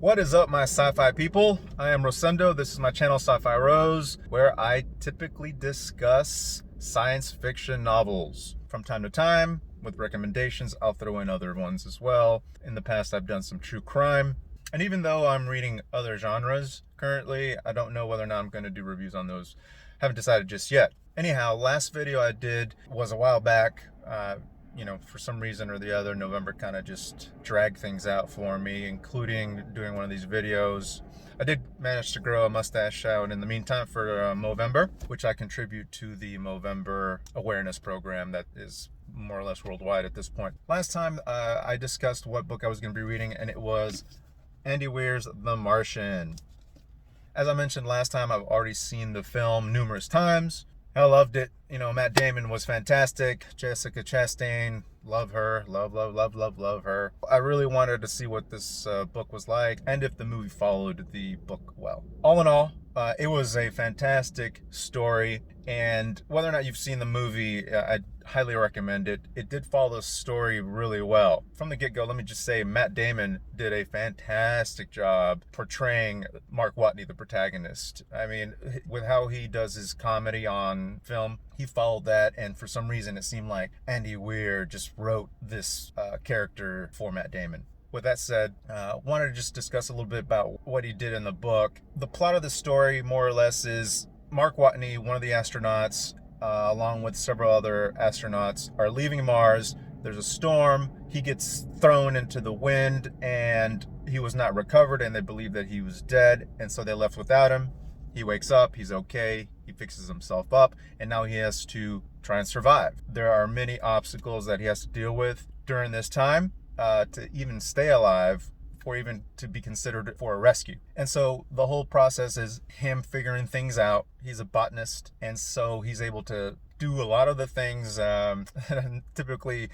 What is up, my sci-fi people? I am Rosendo. This is my channel, Sci-Fi Rose, where I typically discuss science fiction novels. From time to time, with recommendations, I'll throw in other ones as well. In the past, I've done some true crime. And even though I'm reading other genres currently, I don't know whether or not I'm going to do reviews on those. Haven't decided just yet. Anyhow, last video I did was a while back. For some reason or the other, November kind of just dragged things out for me, including doing one of these videos. I did manage to grow a mustache out in the meantime for Movember, which I contribute to the Movember awareness program that is more or less worldwide at this point. Last time I discussed what book I was going to be reading, and it was Andy Weir's The Martian. As I mentioned last time, I've already seen the film numerous times. I loved it. Matt Damon was fantastic. Jessica Chastain, love her. Love her. I really wanted to see what this book was like and if the movie followed the book well. All in all, it was a fantastic story. And whether or not you've seen the movie, I'd highly recommend it. It did follow the story really well. From the get-go, let me just say, Matt Damon did a fantastic job portraying Mark Watney, the protagonist. I mean, with how he does his comedy on film, he followed that, and for some reason it seemed like Andy Weir just wrote this character for Matt Damon. With that said, wanted to just discuss a little bit about what he did in the book. The plot of the story, more or less, is Mark Watney, one of the astronauts, along with several other astronauts, are leaving Mars. There's a storm. He gets thrown into the wind, and he was not recovered, and they believe that he was dead, and so they left without him. He wakes up. He's okay. He fixes himself up, and now he has to try and survive. There are many obstacles that he has to deal with during this time to even stay alive, or even to be considered for a rescue. And so the whole process is him figuring things out. He's a botanist, and so he's able to do a lot of the things typically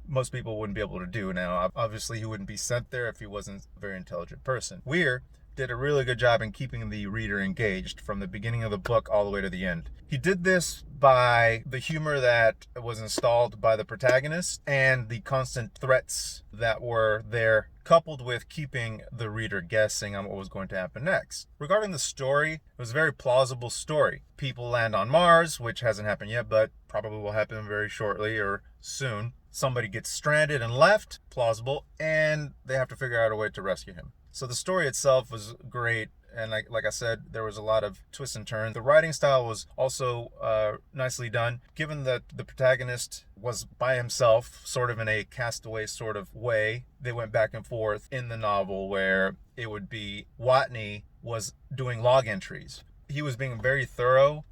most people wouldn't be able to do. Now, obviously, he wouldn't be sent there if he wasn't a very intelligent person. Weir did a really good job in keeping the reader engaged from the beginning of the book all the way to the end. He did this by the humor that was installed by the protagonist and the constant threats that were there, coupled with keeping the reader guessing on what was going to happen next. Regarding the story, it was a very plausible story. People land on Mars, which hasn't happened yet, but probably will happen very shortly or soon. Somebody gets stranded and left, plausible, and they have to figure out a way to rescue him. So the story itself was great, and like I said, there was a lot of twists and turns. The writing style was also nicely done. Given that the protagonist was by himself, sort of in a castaway sort of way, they went back and forth in the novel where it would be Watney was doing log entries. He was being very thorough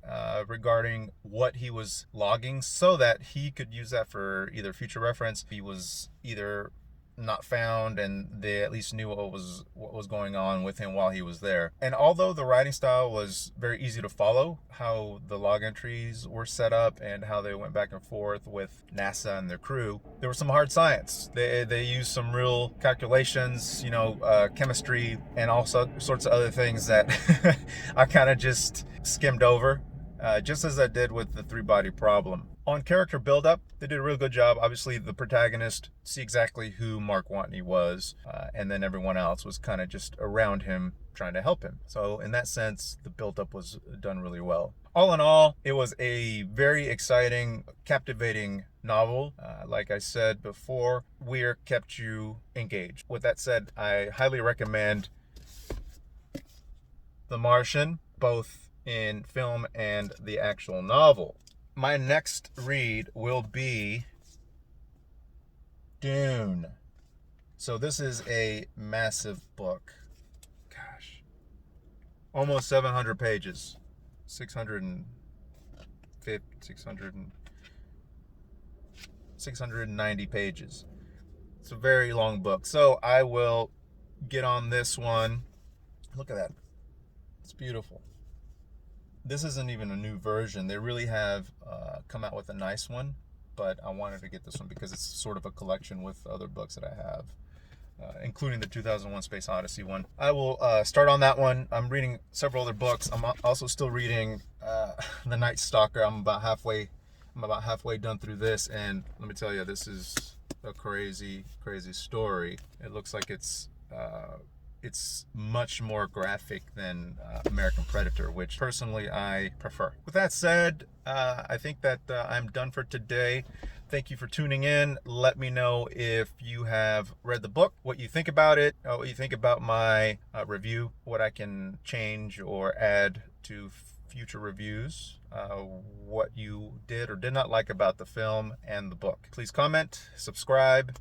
regarding what he was logging so that he could use that for either future reference. He was either not found, and they at least knew what was going on with him while he was there. And although the writing style was very easy to follow, how the log entries were set up and how they went back and forth with NASA and their crew, there was some hard science. They used some real calculations, chemistry, and all sorts of other things that I kind of just skimmed over, just as I did with the three-body problem. On character build-up, they did a real good job. Obviously, the protagonist see exactly who Mark Watney was, and then everyone else was kind of just around him trying to help him. So in that sense, the build-up was done really well. All in all, it was a very exciting, captivating novel. Like I said before, Weir kept you engaged. With that said, I highly recommend The Martian, both in film and the actual novel. My next read will be Dune. So this is a massive book. Gosh. Almost 700 pages. 690 pages. It's a very long book. So I will get on this one. Look at that. It's beautiful. This isn't even a new version. They really have come out with a nice one, but I wanted to get this one because it's sort of a collection with other books that I have, including the 2001 Space Odyssey one. I will start on that one. I'm reading several other books. I'm also still reading The Night Stalker. I'm about halfway done through this, and let me tell you, this is a crazy story. It looks like it's it's much more graphic than American Predator, which personally I prefer. With that said, I think that I'm done for today. Thank you for tuning in. Let me know if you have read the book, what you think about it, what you think about my review, what I can change or add to future reviews, what you did or did not like about the film and the book. Please comment, subscribe,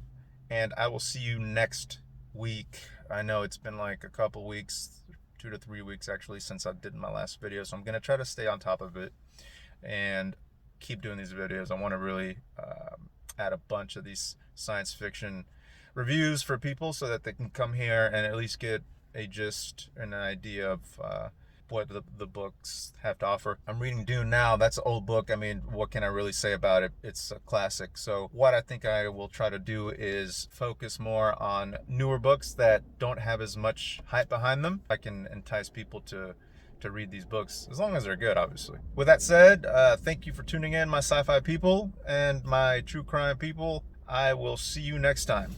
and I will see you next week. I know it's been like a couple weeks, 2 to 3 weeks actually, since I did my last video, so I'm gonna try to stay on top of it and keep doing these videos. I want to really add a bunch of these science fiction reviews for people so that they can come here and at least get a gist and an idea of what the books have to offer. I'm reading Dune now. That's an old book. I mean, what can I really say about it? It's a classic. So what I think I will try to do is focus more on newer books that don't have as much hype behind them. I can entice people to read these books, as long as they're good, obviously. With that said, thank you for tuning in, my sci-fi people and my true crime people. I will see you next time.